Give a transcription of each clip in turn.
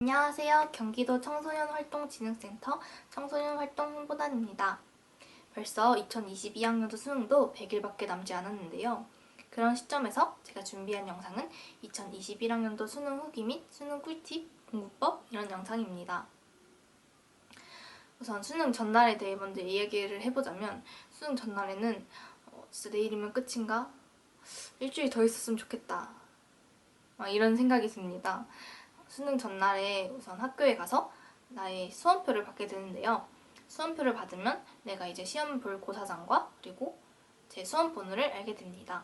안녕하세요. 경기도 청소년활동진흥센터 청소년활동 홍보단입니다. 벌써 2022학년도 수능도 100일밖에 남지 않았는데요. 그런 시점에서 제가 준비한 영상은 2021학년도 수능 후기 및 수능 꿀팁, 공부법 이런 영상입니다. 우선 수능 전날에 대해 먼저 이야기를 해보자면 수능 전날에는 진짜 내일이면 끝인가? 일주일 더 있었으면 좋겠다. 이런 생각이 듭니다. 수능 전날에 우선 학교에 가서 나의 수험표를 받게 되는데요. 수험표를 받으면 내가 이제 시험 볼 고사장과 그리고 제 수험 번호를 알게 됩니다.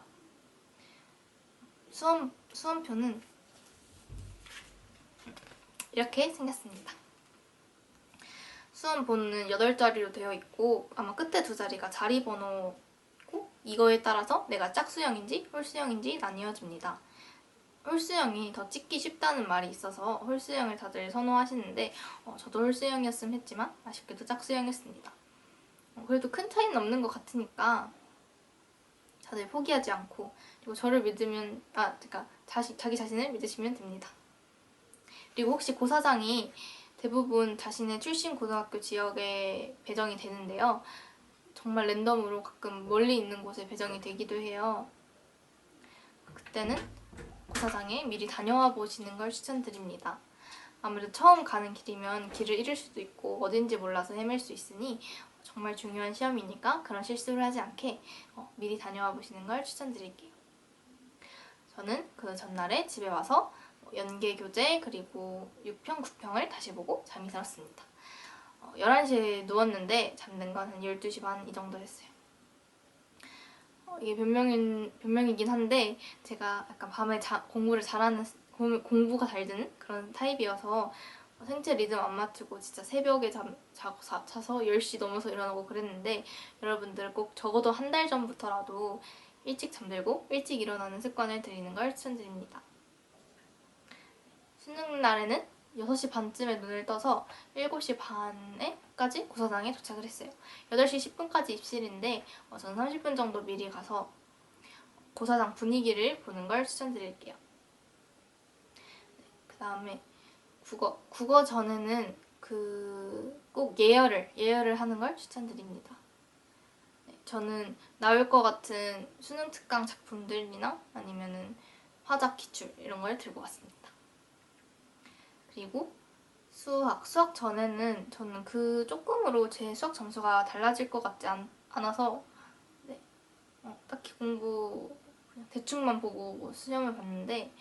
수험표는 이렇게 생겼습니다. 수험 번호는 8자리로 되어 있고 아마 끝에 2자리가 자리 번호고 이거에 따라서 내가 짝수형인지 홀수형인지 나뉘어집니다. 홀수형이 더 찍기 쉽다는 말이 있어서 홀수형을 다들 선호하시는데 저도 홀수형이었으면 했지만 아쉽게도 짝수형이었습니다. 그래도 큰 차이는 없는 것 같으니까 다들 포기하지 않고 그리고 저를 믿으면 그러니까 자기 자신을 믿으시면 됩니다. 그리고 혹시 고사장이 대부분 자신의 출신 고등학교 지역에 배정이 되는데요. 정말 랜덤으로 가끔 멀리 있는 곳에 배정이 되기도 해요. 그때는 고사장에 미리 다녀와 보시는 걸 추천드립니다. 아무래도 처음 가는 길이면 길을 잃을 수도 있고 어딘지 몰라서 헤맬 수 있으니 정말 중요한 시험이니까 그런 실수를 하지 않게 미리 다녀와 보시는 걸 추천드릴게요. 저는 그 전날에 집에 와서 연계 교재 그리고 6평, 9평을 다시 보고 잠이 들었습니다. 11시에 누웠는데 잠든 건 한 12시 반 이 정도 했어요. 이게 변명이긴 한데 제가 약간 밤에 공부를 잘하는 공부가 잘 되는 그런 타입이어서 생체 리듬 안 맞추고 진짜 새벽에 자서 10시 넘어서 일어나고 그랬는데 여러분들 꼭 적어도 한 달 전부터라도 일찍 잠들고 일찍 일어나는 습관을 들이는 걸 추천드립니다. 수능 날에는 6시 반쯤에 눈을 떠서 7시 반에까지 고사장에 도착을 했어요. 8시 10분까지 입실인데 저는 30분 정도 미리 가서 고사장 분위기를 보는 걸 추천드릴게요. 그 다음에 국어 전에는 꼭 예열을 하는 걸 추천드립니다. 저는 나올 것 같은 수능 특강 작품들이나 아니면은 화작 기출 이런 걸 들고 왔습니다. 그리고 수학 전에는 저는 그 조금으로 제 수학 점수가 달라질 것 같지 않아서 딱히 공부 그냥 대충만 보고 시험을 봤는데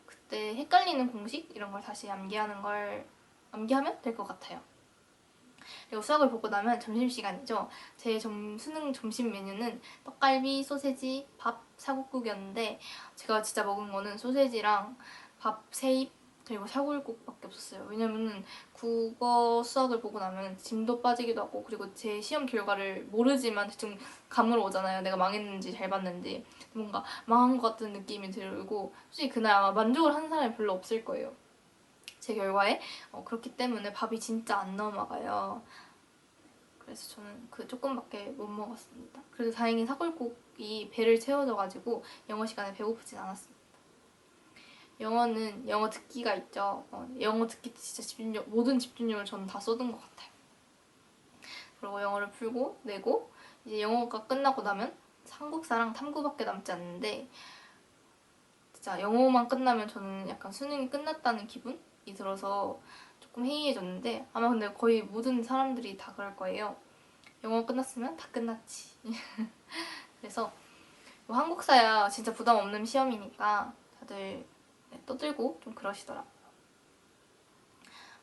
그때 헷갈리는 공식 이런 걸 다시 암기하면 될 것 같아요. 그리고 수학을 보고 나면 점심시간이죠. 제 수능 점심 메뉴는 떡갈비, 소세지, 밥, 사골국이었는데 제가 진짜 먹은 거는 소세지랑 밥 3입 그리고 사골국밖에 없었어요. 왜냐면은 국어 수학을 보고 나면 짐도 빠지기도 하고 그리고 제 시험 결과를 모르지만 대충 감으로 오잖아요. 내가 망했는지 잘 봤는지 뭔가 망한 것 같은 느낌이 들고 솔직히 그날 아마 만족을 하는 사람이 별로 없을 거예요. 제 결과에 그렇기 때문에 밥이 진짜 안 넘어가요. 그래서 저는 그 조금밖에 못 먹었습니다. 그래도 다행히 사골국이 배를 채워줘가지고 영어 시간에 배고프진 않았습니다. 영어는 영어 듣기가 있죠. 영어 듣기 진짜 모든 집중력을 저는 다 쏟은 것 같아요. 그리고 영어를 풀고 내고 이제 영어가 끝나고 나면 한국사랑 탐구밖에 남지 않는데 진짜 영어만 끝나면 저는 약간 수능이 끝났다는 기분이 들어서 조금 해이해졌는데 아마 근데 거의 모든 사람들이 다 그럴 거예요. 영어 끝났으면 다 끝났지. 그래서 뭐 한국사야 진짜 부담 없는 시험이니까 다들 떠들고 좀 그러시더라고요.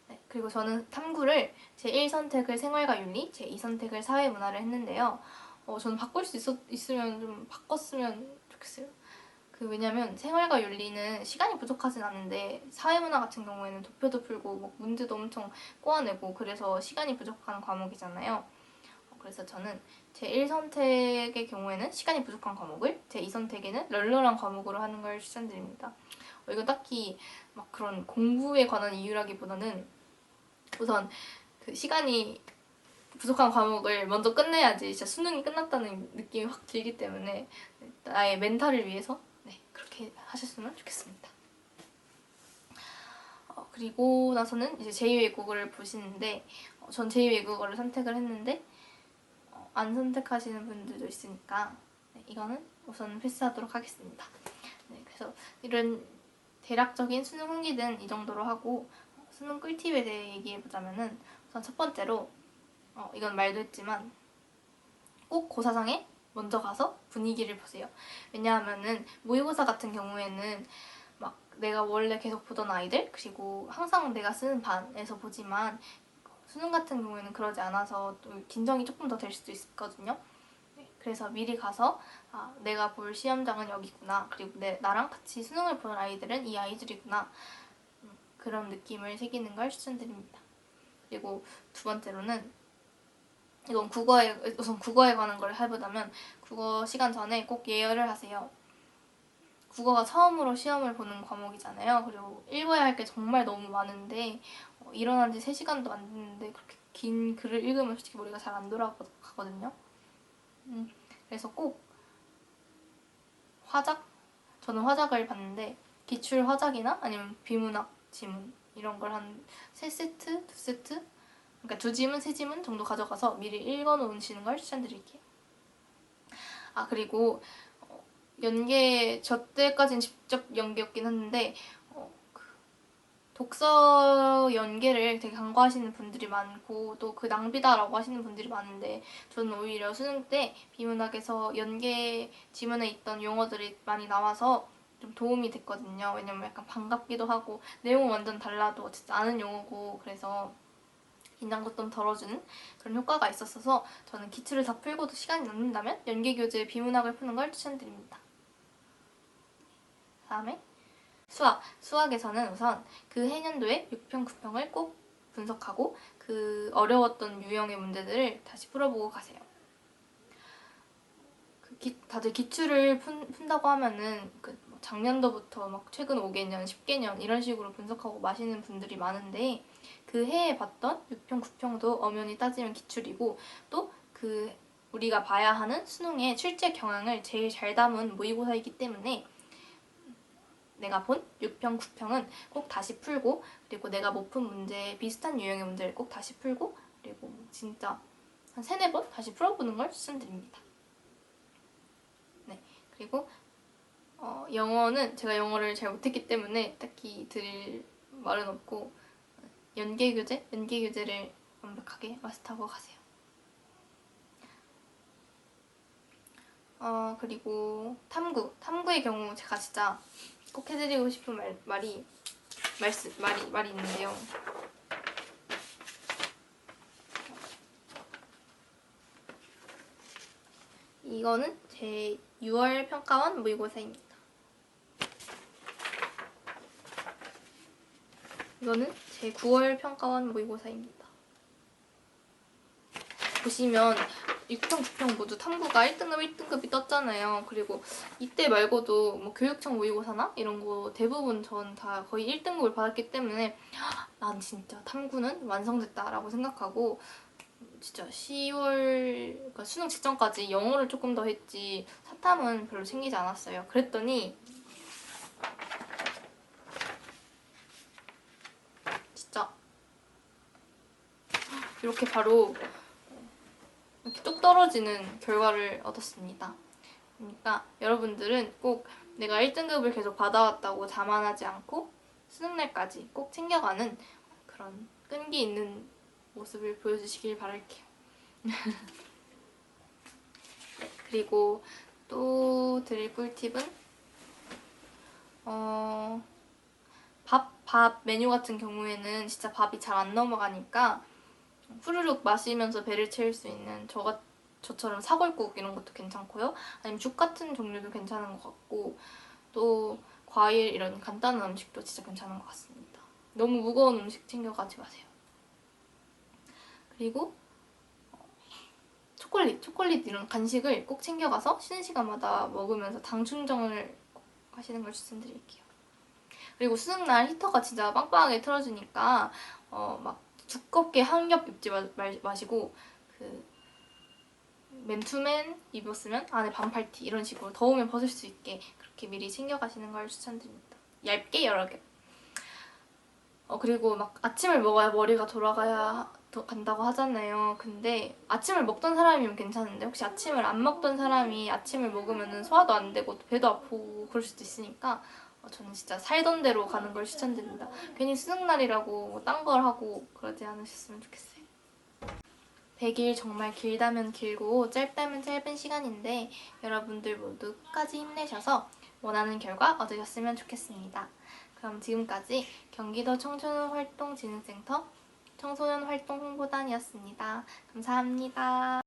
네, 그리고 저는 탐구를 제 1선택을 생활과 윤리, 제 2선택을 사회문화를 했는데요. 저는 바꿀 수 있으면 좀 바꿨으면 좋겠어요. 왜냐면 생활과 윤리는 시간이 부족하진 않은데 사회문화 같은 경우에는 도표도 풀고 뭐 문제도 엄청 꼬아내고 그래서 시간이 부족한 과목이잖아요. 그래서 저는 제 1선택의 경우에는 시간이 부족한 과목을 제 2선택에는 널널한 과목으로 하는 걸 추천드립니다. 이거 딱히 막 그런 공부에 관한 이유라기보다는 우선 그 시간이 부족한 과목을 먼저 끝내야지 진짜 수능이 끝났다는 느낌이 확 들기 때문에 나의 멘탈을 위해서 그렇게 하셨으면 좋겠습니다. 그리고 나서는 이제 제2외국어를 보시는데 전 제2외국어를 선택을 했는데 안 선택하시는 분들도 있으니까 네, 이거는 우선 패스하도록 하겠습니다. 네, 그래서 이런 대략적인 수능 후기는 이 정도로 하고 수능 꿀팁에 대해 얘기해보자면은 우선 첫 번째로 이건 말도 했지만 꼭 고사장에 먼저 가서 분위기를 보세요. 왜냐하면은 모의고사 같은 경우에는 막 내가 원래 계속 보던 아이들 그리고 항상 내가 쓰는 반에서 보지만 수능 같은 경우에는 그러지 않아서 또 긴장이 조금 더 될 수도 있거든요. 그래서 미리 가서 내가 볼 시험장은 여기구나. 그리고 나랑 같이 수능을 보는 아이들은 이 아이들이구나. 그런 느낌을 새기는 걸 추천드립니다. 그리고 두 번째로는 이건 우선 국어에 관한 걸 해보자면 국어 시간 전에 꼭 예열을 하세요. 국어가 처음으로 시험을 보는 과목이잖아요. 그리고 읽어야 할 게 정말 너무 많은데 일어난 지 3시간도 안 됐는데 그렇게 긴 글을 읽으면 솔직히 머리가 잘 안 돌아가거든요. 그래서 꼭 화작? 저는 화작을 봤는데 기출 화작이나 아니면 비문학 지문 이런 걸 한 3세트? 2세트? 그러니까 2지문, 3지문 정도 가져가서 미리 읽어놓으시는 걸 추천드릴게요. 그리고 연계 저 때까지는 직접 연계였긴 했는데 독서 연계를 되게 간과하시는 분들이 많고 또 그 낭비다라고 하시는 분들이 많은데 저는 오히려 수능 때 비문학에서 연계 지문에 있던 용어들이 많이 나와서 좀 도움이 됐거든요. 왜냐면 약간 반갑기도 하고 내용은 완전 달라도 어쨌든 아는 용어고 그래서 긴장도 좀 덜어주는 그런 효과가 있었어서 저는 기출을 다 풀고도 시간이 남는다면 연계교재 비문학을 푸는 걸 추천드립니다. 다음에 수학에서는 우선 그 해년도에 6평, 9평을 꼭 분석하고 그 어려웠던 유형의 문제들을 다시 풀어보고 가세요. 다들 기출을 푼다고 하면은 작년도부터 막 최근 5개년, 10개년 이런 식으로 분석하고 마시는 분들이 많은데 그 해에 봤던 6평, 9평도 엄연히 따지면 기출이고 또 우리가 봐야 하는 수능의 출제 경향을 제일 잘 담은 모의고사이기 때문에 내가 본 6평, 9평은 꼭 다시 풀고 그리고 내가 못 푼 문제, 비슷한 유형의 문제를 꼭 다시 풀고 그리고 진짜 한 3-4번 다시 풀어보는 걸 추천드립니다. 네, 그리고 영어는 제가 영어를 잘 못했기 때문에 딱히 드릴 말은 없고 연계교재를 완벽하게 마스터하고 가세요. 그리고 탐구의 경우 제가 진짜 꼭 해드리고 싶은 말이 있는데요. 이거는 제 6월 평가원 모의고사입니다. 이거는 제 9월 평가원 모의고사입니다. 보시면 6평, 9평 모두 탐구가 1등급, 1등급이 떴잖아요. 그리고 이때 말고도 뭐 교육청 모의고사나 이런 거 대부분 전 다 거의 1등급을 받았기 때문에 난 진짜 탐구는 완성됐다라고 생각하고 진짜 10월 그러니까 수능 직전까지 영어를 조금 더 했지 사탐은 별로 챙기지 않았어요. 그랬더니 진짜 이렇게 바로 이렇게 뚝 떨어지는 결과를 얻었습니다. 그러니까 여러분들은 꼭 내가 1등급을 계속 받아왔다고 자만하지 않고 수능날까지 꼭 챙겨가는 그런 끈기 있는 모습을 보여주시길 바랄게요. 네, 그리고 또 드릴 꿀팁은 밥 메뉴 같은 경우에는 진짜 밥이 잘 안 넘어가니까 후루룩 마시면서 배를 채울 수 있는 저처럼 사골국 이런 것도 괜찮고요. 아니면 죽 같은 종류도 괜찮은 것 같고 또 과일 이런 간단한 음식도 진짜 괜찮은 것 같습니다. 너무 무거운 음식 챙겨가지 마세요. 그리고 초콜릿 이런 간식을 꼭 챙겨가서 쉬는 시간마다 먹으면서 당 충전을 꼭 하시는 걸 추천드릴게요. 그리고 수능날 히터가 진짜 빵빵하게 틀어주니까 막 두껍게 한 겹 입지 마시고 맨투맨 입었으면 안에 반팔티 이런 식으로 더우면 벗을 수 있게 그렇게 미리 챙겨가시는 걸 추천드립니다. 얇게 여러 겹. 그리고 막 아침을 먹어야 머리가 간다고 하잖아요. 근데 아침을 먹던 사람이면 괜찮은데 혹시 아침을 안 먹던 사람이 아침을 먹으면 소화도 안 되고 배도 아프고 그럴 수도 있으니까 저는 진짜 살던 대로 가는 걸 추천드립니다. 괜히 수능날이라고 딴 걸 하고 그러지 않으셨으면 좋겠어요. 100일 정말 길다면 길고 짧다면 짧은 시간인데 여러분들 모두 끝까지 힘내셔서 원하는 결과 얻으셨으면 좋겠습니다. 그럼 지금까지 경기도 청소년활동진흥센터 청소년활동 홍보단이었습니다. 감사합니다.